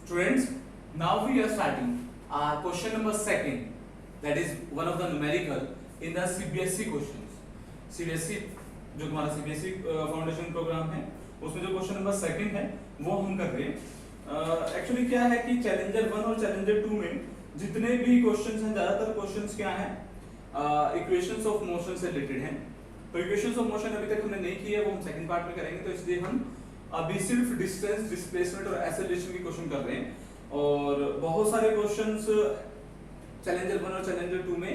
Students, now we are starting question number second, that is one of the numerical in the CBSE questions. CBSE जो तुम्हारा CBSE foundation programme है उसमें जो question number second है वो हम कर रहे हैं। एक्चुअली क्या है कि चैलेंजर 1 और चैलेंजर 2 में जितने भी क्वेश्चंस हैं ज्यादातर क्वेश्चंस क्या हैं इक्वेशंस ऑफ मोशन से रिलेटेड हैं। तो इक्वेशंस ऑफ मोशन अभी तक हमने नहीं की है, वो हम सेकंड पार्ट में करेंगे। तो इसलिए हम अभी सिर्फ डिस्टेंस, डिस्प्लेसमेंट और एक्सेलरेशन के क्वेश्चन कर रहे हैं और बहुत सारे क्वेश्चंस चैलेंजर 1 और चैलेंजर 2 में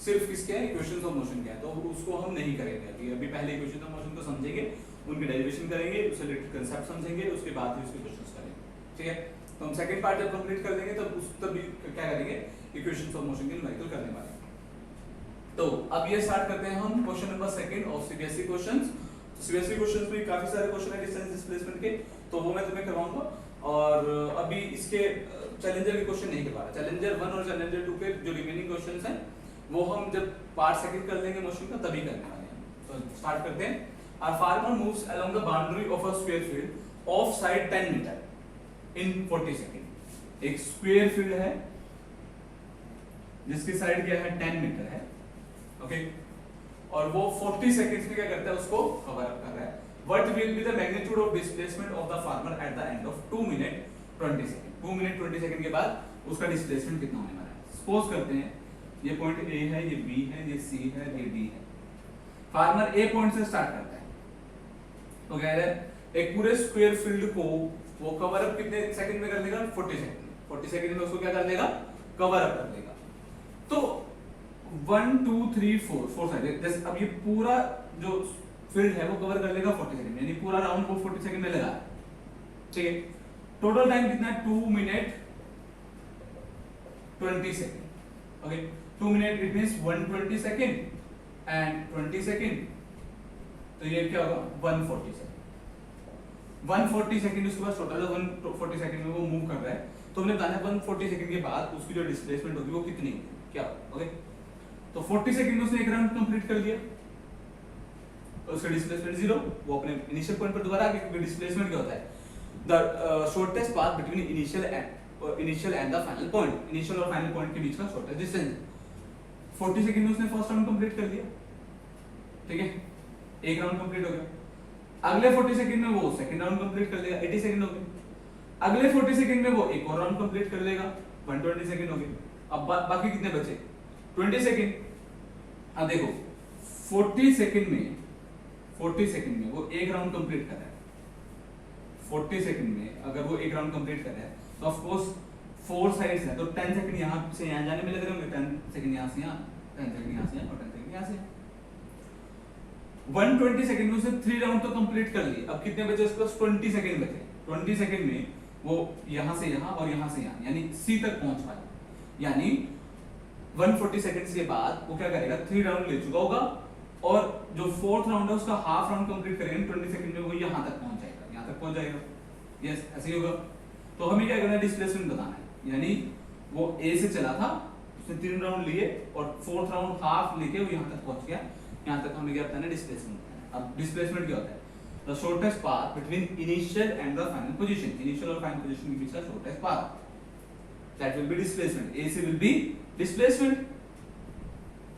सिर्फ किसके हैं इक्वेशंस ऑफ मोशन के हैं, तो उसको हम नहीं करेंगे अभी पहले इक्वेशन ऑफ मोशन को समझेंगे, उनकी डेरिवेशन करेंगे, उससे रिलेटेड कांसेप्ट समझेंगे, उसके बाद ही उसके क्वेश्चंस करेंगे। ठीक है, तो हम सेकंड पार्ट जब कंप्लीट कर देंगे तब भी क्या करेंगे इक्वेशंस ऑफ मोशन के न्यूमेरिकल करने वाले हैं। तो अब ये स्टार्ट करते हैं हम question number second of CBSE questions. CBSE questions में काफी सारे क्वेश्चन है डिस्टेंस डिस्प्लेसमेंट के, तो वो मैं तुम्हें करवाऊंगा और अभी इसके चैलेंजर के क्वेश्चन नहीं करवा रहा। चैलेंजर 1 और चैलेंजर 2 के जो रिमेनिंग क्वेश्चंस हैं वो हम जब पार्ट सेकंड कर लेंगे मोशन का तभी करने वाले हैं। तो स्टार्ट करते हैं। A farmer moves along the boundary of a square field of side 10 meter in 40 seconds। एक स्क्वायर फील्ड है जिसकी साइड क्या है 10 मीटर है, ओके, और वो 40 सेकंड्स में क्या करता है उसको कवर अप कर रहा है। What will be the magnitude of displacement of the farmer at the end of 2 minute 20 second? 2 minute 20 second के बाद उसका डिस्प्लेसमेंट कितना होने वाला है। सपोज करते हैं ये पॉइंट A है, ये B है, ये C है, ये D है। फार्मर A पॉइंट से स्टार्ट करता है, तो कह रहे हैं एक पूरे स्क्वायर फील्ड को वो कवर अप कितने सेकंड में कर लेगा 40 सेकंड। 40 सेकंड में उसको क्या कर लेगा कवर अप कर लेगा। तो 1 2 3 4 साइड, जैसे अब ये पूरा जो फील्ड है वो कवर कर लेगा 40 सेकंड में, यानी पूरा राउंड वो 40 सेकंड में लगा। ठीक है, टोटल टाइम कितना है 2 minute 20 second. Okay, 2 minute it means 120 second and 20 second, तो ये क्या होगा 140 सेकंड। 140 सेकंड उसके बाद टोटल 140 सेकंड में वो मूव कर रहा है, तो हमने बताया 140 सेकंड के बाद उसकी जो डिस्प्लेसमेंट होगी वो कितनी होगी क्या। ओके, तो 40 सेकंड में उसने एक राउंड कंप्लीट कर लिया, उसका डिस्प्लेसमेंट 0, वो अपने इनिशियल पॉइंट पर दोबारा आ गया, क्योंकि डिस्प्लेसमेंट क्या होता है the shortest path between initial and the final point. Initial और फाइनल पॉइंट के बीच का शॉर्टेस्ट डिस्टेंस। 40 सेकंड में उसने फर्स्ट राउंड कंप्लीट कर लिया, ठीक है, एक राउंड कंप्लीट हो गया। अगले 40 सेकंड में वो सेकंड राउंड कंप्लीट कर लेगा, 80 सेकंड हो गए। अगले 40 सेकंड में वो एक और राउंड कंप्लीट कर लेगा, 120 सेकंड हो गए। अब बाकी कितने बचे 20 सेकंड। अब देखो 40 सेकंड में वो एक राउंड कंप्लीट कर रहा है। 40 सेकंड में अगर वो एक राउंड कंप्लीट कर रहा है तो ऑफ कोर्स 4 साइड्स है, तो 10 सेकंड यहां से यहां जाने में लग रहे होंगे, 10 सेकंड यहां से यहां, 10 सेकंड यहां से यहां और 10 सेकंड यहां से। 120 सेकंड में उसने 3 राउंड तो कंप्लीट कर लिए। अब कितने बचे उसके पास 20 सेकंड बचे। 20 सेकंड में वो यहां से यहां और यहां से यहां यानी C तक पहुंच पाएगा। यानी 140 सेकंड्स के बाद वो क्या करेगा 3 राउंड ले चुका होगा और जो 4th राउंड है उसका हाफ राउंड कंप्लीट करेगा 20 सेकंड में, वो यहां तक पहुंच जाएगा, यहां तक पहुंच जाएगा। यस, ऐसे ही होगा। तो हमें क्या करना है डिस्प्लेसमेंट बताना है, यानी वो A से चला था, उसने 3 राउंड लिए और 4th राउंड हाफ लेके वो यहां तक पहुंच गया। यहां तक हमें क्या बताना है डिस्प्लेसमेंट। अब डिस्प्लेसमेंट क्या होता है the shortest path between initial and the final position. Initial और फाइनल पोजीशन के बीच का shortest path, that will B displacement. AC will be displacement,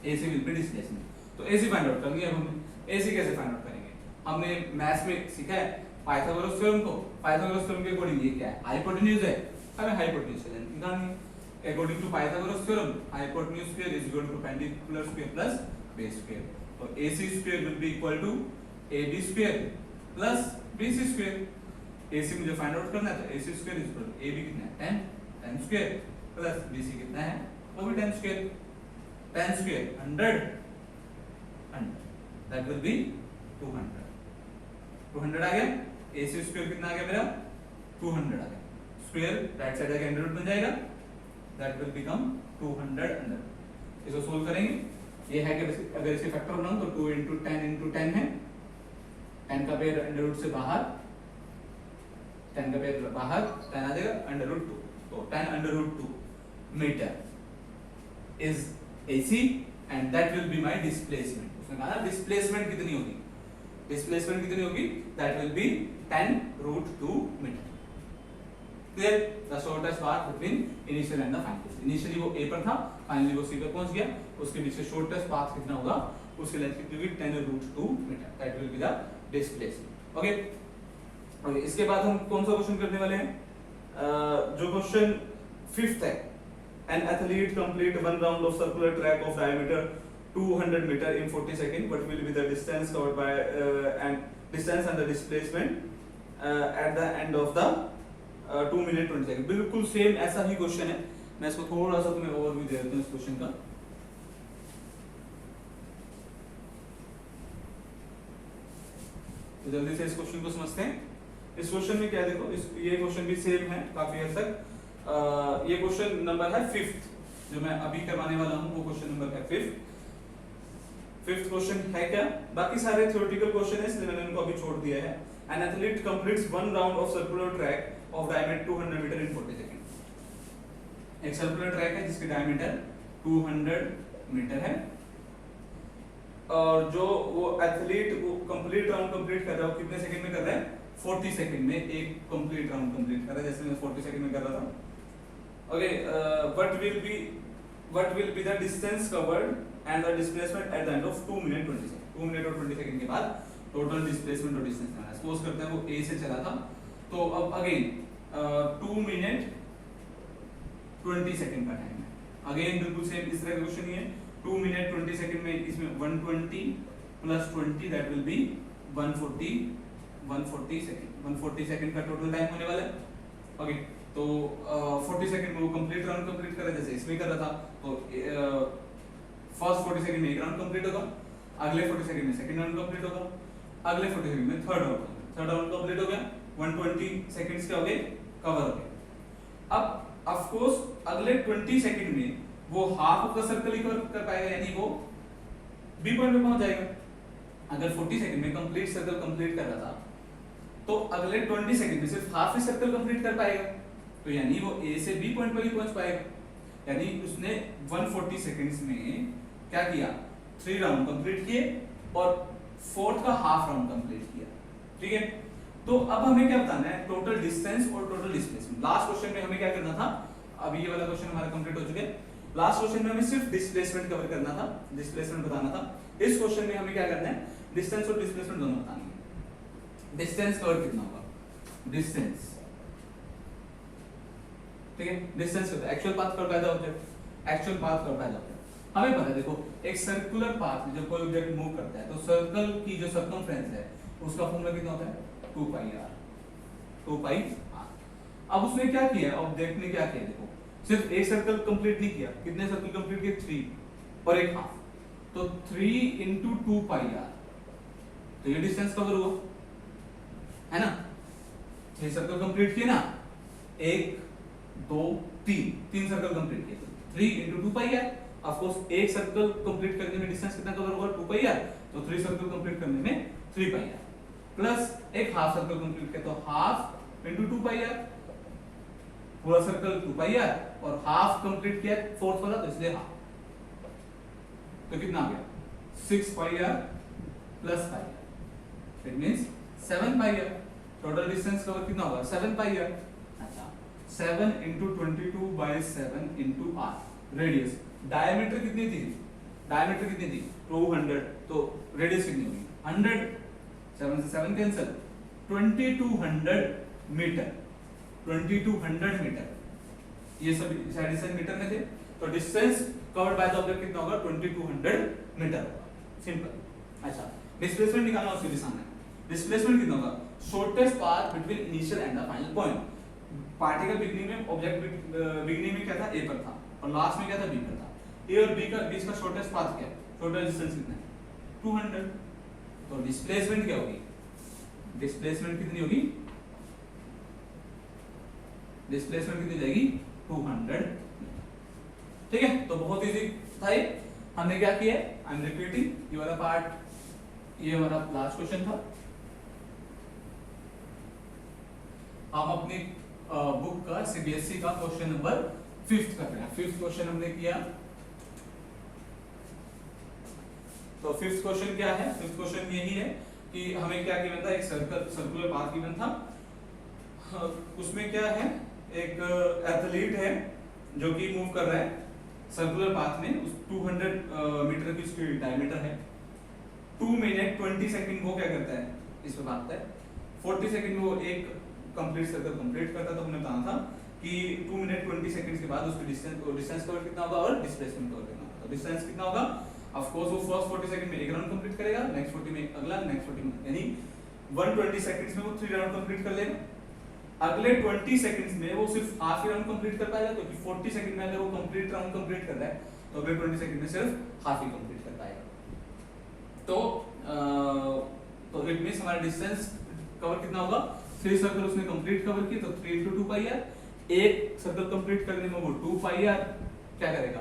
AC will be displacement. तो AC फाइंड आउट करनी है हमें। AC कैसे फाइंड आउट करेंगे, हमने मैथ्स में सीखा है पाइथागोरस थ्योरम को। पाइथागोरस थ्योरम के अकॉर्डिंग ये क्या है हाइपोटेन्यूज है, हमें हाइपोटेन्यूज से लेंथ निकालनी है। According to Pythagoras theorem hypotenuse square is equal to perpendicular square plus base square. तो AC square will be equal to AB square plus BC square. AC मुझे फाइंड आउट करना है तो AC square is equal to AB कितना है 10 square plus BC कितना है वो भी 10 square. 10 square 100 that will B 200 आ गया। AC स्क्वायर कितना आ गया मेरा 200 आ गया। स्क्वायर राइट साइड का अंडर रूट बन जाएगा, दैट विल बिकम 200 अंडर। इसको सोल्व करेंगे। ये है कि अगर इसके फैक्टर बनाऊं तो 2 × 10 × 10 है, 10 का पेयर अंडर रूट से बाहर, 10 का पेयर बाहर 10 आ जाएगा अंडर रूट 2, तो 10 under root 2 metre is AC and that will be my displacement. उसने कहा डिस्प्लेसमेंट कितनी होगी, डिस्प्लेसमेंट कितनी होगी that will be 10 √2 metre. Clear? The shortest path between initial and the final. Initially वो ए पर था, फाइनली वो सी पर पहुंच गया, उसके बीच से शॉर्टेस्ट पाथ कितना होगा, उसकी लेंथ कितनी होगी 10√2 metre, that will be the displacement. Okay, और इसके बाद हम कौन सा क्वेश्चन करने वाले हैं, जो क्वेश्चन 5th है, an athlete complete one round of circular track of diameter 200 meter in 40 seconds. What will be the distance covered by and distance and the displacement at the end of the 2 minute 20 seconds? बिल्कुल same ऐसा ही question है। मैं इसको थोड़ा सा तुम्हें overview दे देता हूँ इस क्वेश्चन का। तो जल्दी से इस क्वेश्चन को समझते हैं। इस क्वेश्चन में क्या देखो, ये क्वेश्चन भी सेम है काफी हद तक। ये क्वेश्चन नंबर है 5th, जो मैं अभी करवाने वाला हूँ वो क्वेश्चन नंबर है 5th क्वेश्चन है क्या, बाकी सारे थ्योरेटिकल क्वेश्चन है इसलिए मैंने उनको अभी छोड़ दिया है। An athlete completes one round of circular track of diameter 200 metre in 40 second. एक सर्कुलर ट्रैक है जिसकी डायमीटर 200 मीटर है, और जो वो एथलीट वो कंप्लीट राउंड कंप्लीट कर रहा है, वो कितने सेकंड में कर रहा है, 40 सेकंड में एक कंप्लीट राउंड कंप्लीट कर रहा है, जैसे मैं 40 सेकंड में कर रहा था। Okay, what will be the distance covered and the displacement at the end of 2 minute 20 seconds। 2 minute और 20 सेकंड के बाद टोटल डिस्प्लेसमेंट और डिस्टेंस निकालना है। सपोज करते हैं वो A से चला था, तो अब अगेन 2 मिनट 20 सेकंड का टाइम है। अगेन बिल्कुल सेम इस तरह का क्वेश्चन ही है। 2 मिनट 20 सेकंड में इसमें 120 plus 20 that will B 140 second. 140 second का टोटल टाइम होने वाला है। ओके, तो 40 सेकंड में वो कंप्लीट राउंड कंप्लीट कर रहा है, जैसे इसमें कर रहा था। तो फर्स्ट 40 सेकंड में एक राउंड कंप्लीट होगा, अगले 40 सेकंड में सेकंड राउंड कंप्लीट होगा, अगले 40 सेकंड में थर्ड राउंड कंप्लीट हो गया। 120 सेकंड्स के हो गए, कवर हो गए। अब ऑफ कोर्स अगले 20 सेकंड में वो half of the circle he cover कर पाएगा, यानी वो बी पॉइंट पे पहुंच जाएगा। अगर 40 सेकंड में कंप्लीट सर्कल कंप्लीट कर रहा था, तो अगले 20 सेकंड में सिर्फ हाफ ही सर्कल कंप्लीट कर पाएगा, तो यानी वो ए से बी पॉइंट पर ही पहुंच पाएगा। यानी उसने 140 सेकंड्स में क्या किया, 3 राउंड कंप्लीट किए और 4th का हाफ राउंड कंप्लीट किया। ठीक है, तो अब हमें क्या बताना है, टोटल डिस्टेंस और टोटल डिस्प्लेसमेंट। लास्ट क्वेश्चन में हमें क्या करना था, अभी ये वाला क्वेश्चन हमारा कंप्लीट हो चुका है। लास्ट क्वेश्चन में हमें सिर्फ डिस्प्लेसमेंट कवर करना था, डिस्प्लेसमेंट बताना था। इस क्वेश्चन में हमें क्या करना है, डिस्टेंस और डिस्प्लेसमेंट दोनों बतानी है। डिस्टेंस कवर कितना होगा, डिस्टेंस, ठीक है, डिस्टेंस होता है एक्चुअल पाथ कवर पैदा होता है, एक्चुअल पाथ कवर पैदा होता है। हमें पता है, देखो एक सर्कुलर पाथ में जब कोई ऑब्जेक्ट मूव करता है तो सर्कल की जो सर्कमफ्रेंस है उसका फॉर्मूला कितना होता है, 2πr। अब उसने क्या किया, ऑब्जेक्ट ने क्या किया, देखो सिर्फ एक सर्कल कंप्लीट नहीं किया, कितने सर्कल कंप्लीट किए, 3 और एक हाफ, तो 3 into 2πr, तो ये डिस्टेंस कवर हुआ है ना। 3 सर्कल कंप्लीट किए ना, 1 2 3 सर्कल कंप्लीट किए, 3 into 2πr। ऑफ कोर्स एक सर्कल कंप्लीट करने में डिस्टेंस कितना कवर होगा, 2πr, तो 3 सर्कल कंप्लीट करने में 3πr प्लस एक हाफ सर्कल कंप्लीट किया, तो हाफ into 2πr, पूरा सर्कल 2πr और हाफ कंप्लीट किया 4th वाला, तो इसलिए हाफ, तो कितना आ गया 6πr plus πr, it means 7πr। Total distance cover कितना होगा, 7πr। अच्छा, 7 into 22/7 into r radius. Diameter कितनी थी, डायमीटर कितनी थी 200, तो रेडियस कितनी होगी 100, 7 से 7 कैंसिल, 2200 मीटर, 2200 मीटर, ये सब डिस्टेंस मीटर में थे, तो distance covered by the object कितना होगा, 2200 मीटर होगा, सिंपल। अच्छा, डिस्प्लेसमेंट निकालना उसके भी सामने, डिस्प्लेसमेंट कितना होगा, shortest path between initial and the final point. Particle beginning में, ऑब्जेक्ट बिगनिंग में क्या था, ए पर था और लास्ट में क्या था, बी पर था। ए और बी का बीच का शॉर्टेस्ट पाथ क्या है, टोटल डिस्टेंस कितना है, 200, तो डिस्प्लेसमेंट क्या होगी, डिस्प्लेसमेंट कितनी होगी, डिस्प्लेसमेंट कितनी जाएगी 200। ठीक है, तो बहुत इजी था ये। हमने क्या किया, आई एम रिपीटिंग, ये वाला पार्ट, ये हमारा लास्ट क्वेश्चन था। हम अपनी बुक का सीबीएसई का क्वेश्चन नंबर 5th कर रहे हैं। 5th क्वेश्चन हमने किया, तो 5th क्वेश्चन क्या है, 5th क्वेश्चन यही है कि हमें क्या गिवन था, एक सर्कुलर पाथ गिवन था, उसमें क्या है, एक एथलीट है जो कि मूव कर रहा है सर्कुलर पाथ में, उस 200 मीटर की उसकी डायमीटर है। 2 मिनट 20 सेकंड वो क्या करता है, इस पे भागता है। 40 सेकंड में वो एक कंप्लीट सर्कल कंप्लीट करता है। तो हमने कहा था कि 2 मिनट 20 सेकंड्स के बाद उसकी डिस्टेंस कवर कितना होगा और डिस्प्लेसमेंट कवर कितना होगा। तो डिस्टेंस कितना होगा, ऑफ कोर्स वो फर्स्ट 40 सेकंड में एक राउंड कंप्लीट करेगा, नेक्स्ट 40 में अगला, नेक्स्ट 40 में, यानी 120 सेकंड्स में वो 3 राउंड कंप्लीट कर लेगा। अगले 20 सेकंड्स में वो सिर्फ हाफ ही राउंड कंप्लीट कर पाएगा, क्योंकि 40 सेकंड में अगर वो कंप्लीट राउंड कंप्लीट कर रहा है तो अगले 20 सेकंड में सिर्फ हाफ ही कंप्लीट कर पाएगा। तो इट मींस हमारा डिस्टेंस कवर कितना होगा, 3 सर्कल उसने कंप्लीट कवर किए तो 3 × 2 पाई आर। एक सर्कल कंप्लीट करने में वो 2 पाई आर क्या करेगा,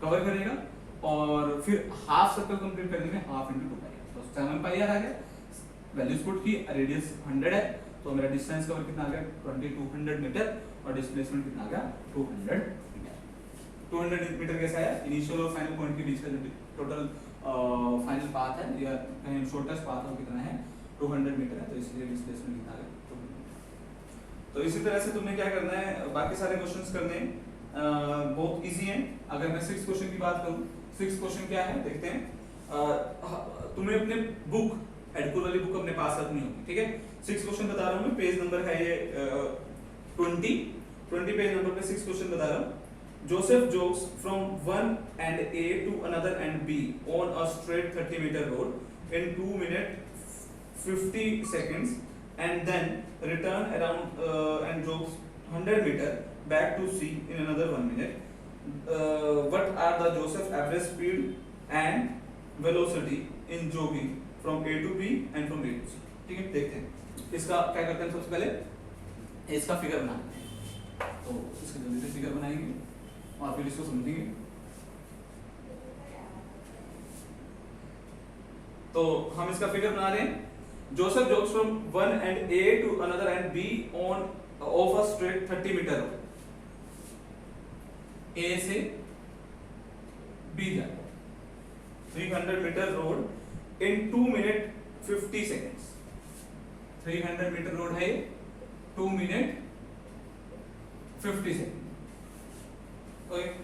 कवर करेगा, और फिर हाफ सर्कल कंप्लीट करने में हाफ × 2 पाई आर, तो 7 पाई आर आ गया। वैल्यूज पुट की, रेडियस 100 है तो मेरा डिस्टेंस कवर कितना आ गया 2200 मीटर, और डिस्प्लेसमेंट कितना आ गया 200 मीटर। 200 मीटर कैसा है, इनिशियल और फाइनल पॉइंट के बीच का जो टोटल फाइनल पाथ है या कहीं शॉर्टेस्ट पाथ है वो कितना है 200 मीटर है, तो इसलिए डिस्प्लेसमेंट कितना आ गया 200। तो इसी तरह से तुम्हें क्या करना है, बाकी सारे क्वेश्चंस करने बहुत इजी हैं। अगर मैं 6 क्वेश्चन की बात करूं, 6 क्वेश्चन क्या है देखते हैं। तुम्हें अपने बुक एडकुल वाली बुक अपने पास रखनी होगी, ठीक है। 6 क्वेश्चन बता रहा हूं मैं, पेज नंबर है ये 20 पेज नंबर पे 6 क्वेश्चन बता रहा हूं। Joseph jogs from one end A to another end B on a straight 30 meter road in 2 minutes 50 seconds and then return around and jogs 100 meter back to C in another 1 minute. What are the Joseph average speed and velocity in jogging from A to B and from A to C? ठीक है, देखते हैं इसका क्या करते हैं। सबसे पहले इसका फिगर बनाते हैं, तो इसके जल्दी से फिगर बनाएंगे और फिर इसको समझेंगे। तो हम इसका फिगर बना रहे हैं। Joseph jogs from one end A to another end B on of a straight 30 metre road. A से बी जाए 300 metre road in 2 minute 50 seconds. 300 metre road है 2 minute 50 second. Okay.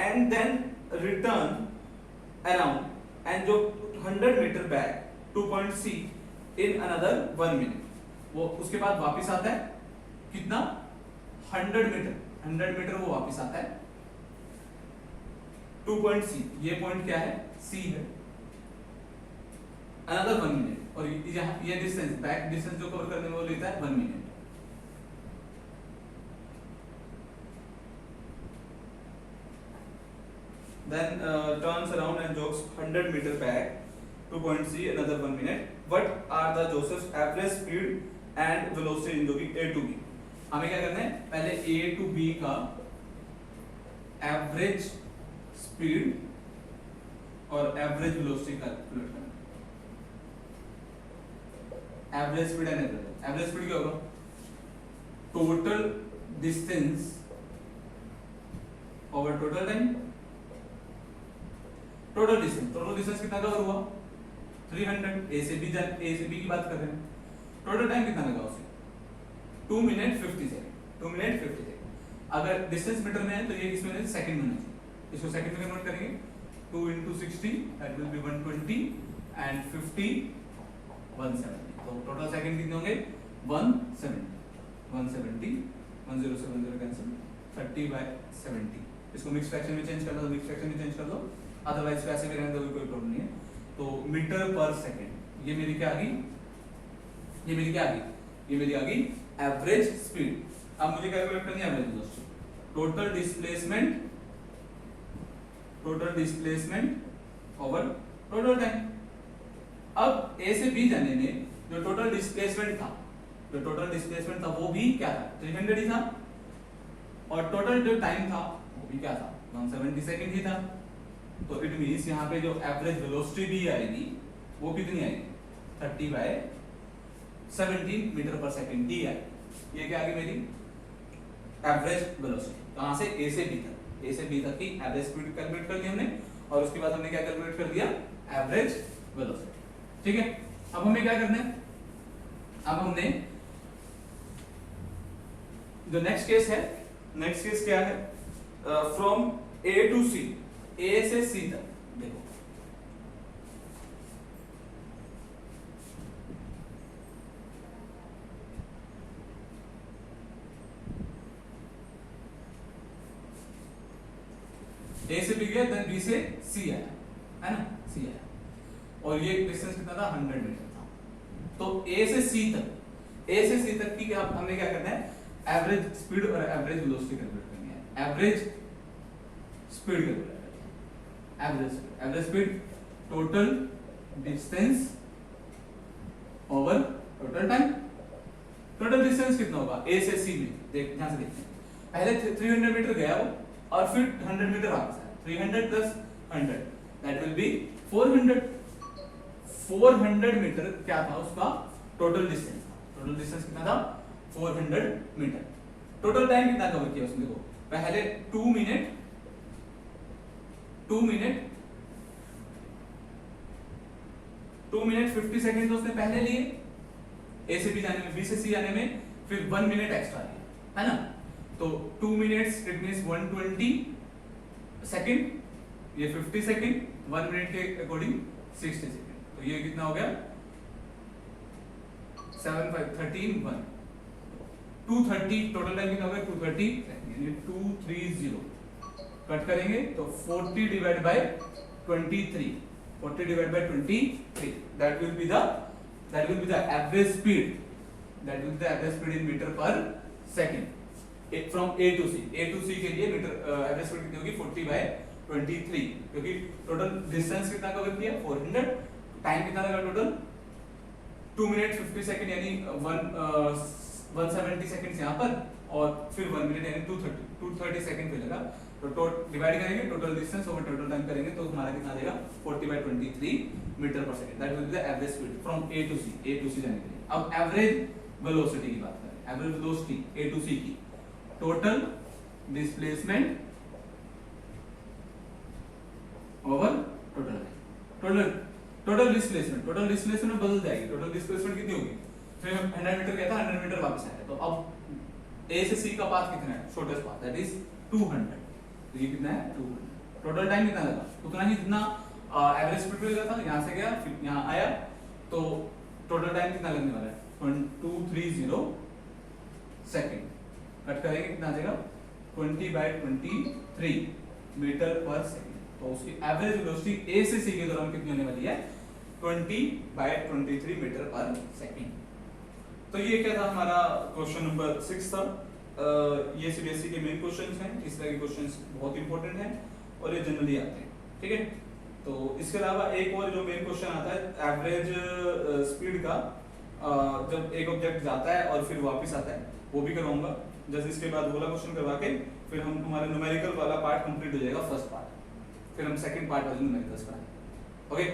And then return around and जो 100 metre back to point C in another 1 minute। वो उसके बाद वापस आता है कितना 100 मीटर वो वापस आता है टू पॉइंट C। ये पॉइंट क्या है, C है। another 1 minute, और ये डिस्टेंस बैक डिस्टेंस जो कवर करने में वो लेता है 1 minute. Then turns around and jogs 100 meter back to point C another 1 minute. What are the Joseph's average speed and velocity in jogging A to B? हमें क्या करना है, पहले A to B का एवरेज स्पीड और average velocity calculate करना। Average speed and average speed क्या होगा, total distance over total time. Total distance कितना कवर हुआ 300। ए से बी की बात कर रहे हैं, टोटल टाइम कितना लगा उसे 2 मिनट 50 सेकंड। अगर डिस्टेंस मीटर में है तो ये किसमें है, सेकंड में है, इसको सेकंड में कन्वर्ट करेंगे 2 × 60 दैट विल बी 120 एंड 50 170। तो टोटल सेकंड कितने होंगे 170 1070 कैंसिल 30/70। इसको मिक्स फ्रैक्शन में चेंज करना तो मिक्स फ्रैक्शन में चेंज कर लो, अदरवाइज वैसे भी रहने दो, कोई प्रॉब्लम नहीं है। तो मीटर पर सेकंड ये मेरी क्या आ गई, ये मेरी आ गई एवरेज स्पीड। अब मुझे कैलकुलेट करनी है average velocity. Total displacement over total time. अब ए से बी जाने में जो टोटल डिस्प्लेसमेंट था वो भी क्या था 300 ही था, और टोटल जो टाइम था वो भी क्या था 170 सेकंड ही था। तो इट मींस यहाँ पे जो एवरेज वेलोसिटी भी आएगी वो कितनी आएगी 30/17 मीटर पर सेकंड डी आएगी। ये क्या आएगी मेरी एवरेज वेलोसिटी। कहां से ए से बी तक की एवरेज स्पीड कैलकुलेट कर ली हमने, और उसके बाद हमने क्या कैलकुलेट कर दिया एवरेज वेलोसिटी। ठीक है, अब हमें क्या करना है, अब हमने जो नेक्स्ट केस है, नेक्स्ट केस क्या है, फ्रॉम ए टू सी, ए से सी तक। देखो ए से बी गया, देन बी से सी आया, है ना, सी आया, और ये डिस्टेंस कितना था, 100 मीटर था। तो ए से सी तक, ए से सी तक की क्या हमने क्या करना है, एवरेज स्पीड और एवरेज वेलोसिटी कैलकुलेट करनी है। एवरेज स्पीड कैलकुलेट करनी है, average speed total distance over total time. Total distance कितना होगा ए से सी में, देख ध्यान से देखते हैं, पहले 300 मीटर गया वो और फिर 100 मीटर वापस आया, 300 plus 100 that will be 400। 400 metre क्या था उसका टोटल डिस्टेंस था। टोटल डिस्टेंस कितना था, 400 मीटर। टोटल टाइम कितना कवर किया उसने, देखो पहले 2 मिनट 2 मिनट 50 सेकंड तो उसने पहले लिए ए से बी जाने में, बी से सी जाने में, फिर 1 मिनट एक्स्ट्रा लिया, है ना। तो 2 मिनट्स इट मींस 120 सेकंड, ये 50 सेकंड, 1 मिनट के अकॉर्डिंग 60 सेकंड। तो ये कितना हो गया, 7 5 13 1 230। टोटल टाइम कितना हो गया, 230 यानी 230 कट करेंगे तो 40 divide by 23, 40 divide by 23, that will be the average speed, that will be the average speed in meter per second from A to C। A to C के लिए मीटर एवरेज स्पीड कितनी होगी, 40 by 23, क्योंकि total distance कितना cover किया, 400, time कितना लगा total 2 minute 50 second यानी 170 सेकंड्स यहाँ पर, और फिर 1 मिनट यानी 230 सेकंड पे लगा। तो डिवाइड करेंगे total distance over total time करेंगे तो हमारा कितना देगा, 40 बाय 23 मीटर पर second. That will be the average speed from A to C, A to C जाने के लिए। अब एवरेज वेलोसिटी की बात करें, average velocity A to C की, total displacement over total displacement बदल जाएगी। टोटल डिस्प्लेसमेंट कितनी होगी, 100 मीटर गया था, 100 मीटर वापस आया, तो अब ए से सी का पाथ कितना है, शॉर्टेस्ट पाथ, दैट इज 200। तो ये कितना है, 200। टोटल टाइम कितना लगा, उतना ही जितना एवरेज स्पीड लगा था, यहाँ से गया फिर यहाँ आया, तो टोटल टाइम कितना लगने वाला है, 230 सेकंड। कट करेंगे कितना आ जाएगा, 20 बाय 23 मीटर पर सेकंड। तो उसकी एवरेज वेलोसिटी ए से सी के दौरान कितनी होने वाली है, 20 बाय 23 मीटर पर सेकंड। तो ये क्या था हमारा क्वेश्चन नंबर 6 था। ये सीबीएसई के मेन क्वेश्चंस हैं, इस तरह के क्वेश्चंस बहुत इंपॉर्टेंट हैं और ये जनरली आते हैं, ठीक है। तो इसके अलावा एक और जो मेन क्वेश्चन आता है एवरेज स्पीड का, जब एक ऑब्जेक्ट जाता है और फिर वापस आता है, वो भी करवाऊंगा। जैसे इसके बाद वो वाला क्वेश्चन करवा के फिर हम हमारा न्यूमेरिकल वाला पार्ट कंप्लीट हो जाएगा, फर्स्ट पार्ट, फिर हम सेकंड पार्ट वाले न्यूमेरिकल्स कराएंगे। ओके,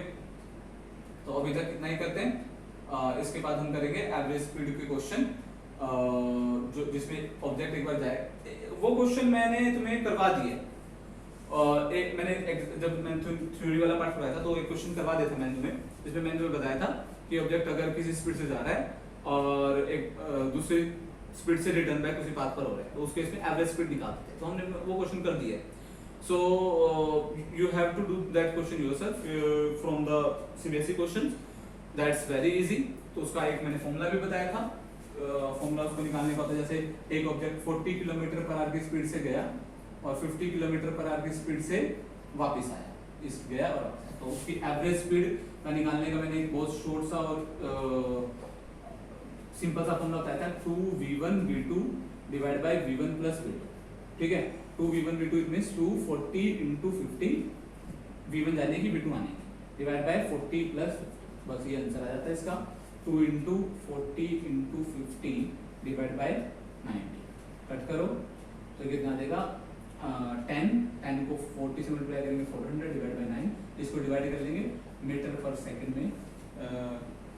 तो अभी तक इतना ही करते हैं। इसके बाद हम करेंगे एवरेज स्पीड के क्वेश्चन, जो जिसमें ऑब्जेक्ट एक बार जाए। वो क्वेश्चन मैंने तुम्हें करवा दिए, और एक जब मैंने थ्योरी वाला पार्ट करवाया था तो एक क्वेश्चन करवा दिया था मैंने तुम्हें, जिसमें मैंने तुम्हें बताया था कि ऑब्जेक्ट अगर किसी स्पीड से जा रहा है और एक दूसरी स्पीड से रिटर्न बैक उसी पाथ पर हो रहा है, तो उस केस में एवरेज स्पीड निकालते हैं। तो हमने वो क्वेश्चन कर दिया है। So you have to do that question yourself from the CBSE questions, that's very easy. तो उसका एक मैंने फॉर्मूला भी बताया था। फॉर्मूला उसको निकालने का होता है, जैसे एक ऑब्जेक्ट 40 किलोमीटर पर आवर की स्पीड से गया और 50 किलोमीटर पर आवर की स्पीड से वापस आया, इस गया और वापस आया, तो उसकी एवरेज स्पीड का निकालने का मैंने एक बहुत शॉर्ट सा और सिंपल सा फॉर्मूला बताया था, 2v1 v2 divide by v1 plus v2, ठीक है। 2v1 v2 it means 240 into 50, v1 जाने की v2 आने की, डिवाइड बाय 40 प्लस, बस ये आंसर आ जाता है इसका। 2 into 40 into 50 divide by 90, cut करो तो कितना देगा, 10 को 40 से मल्टीप्लाई करेंगे 400 डिवाइड बाय 9, इसको डिवाइड कर लेंगे मीटर पर सेकंड में,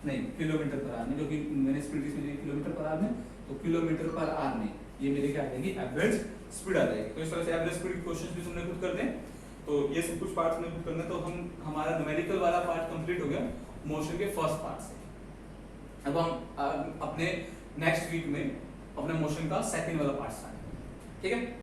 नहीं किलोमीटर पर आवर में, जो कि मैंने स्पीड इसमें दी किलोमीटर पर आवर में, तो किलोमीटर पर आवर में ये मेरे क्या आ जाएगी, एवरेज स्पीड आ जाएगी। तो इस तरह से एवरेज स्पीड के क्वेश्चंस भी तुमने खुद कर दें। तो ये सब कुछ पार्ट्स में खुद करना है। तो हम हमारा न्यूमेरिकल वाला पार्ट कंप्लीट हो गया मोशन के फर्स्ट पार्ट से। अब हम अपने नेक्स्ट वीक में अपने मोशन का सेकंड वाला पार्ट स्टार्ट। ठीक है।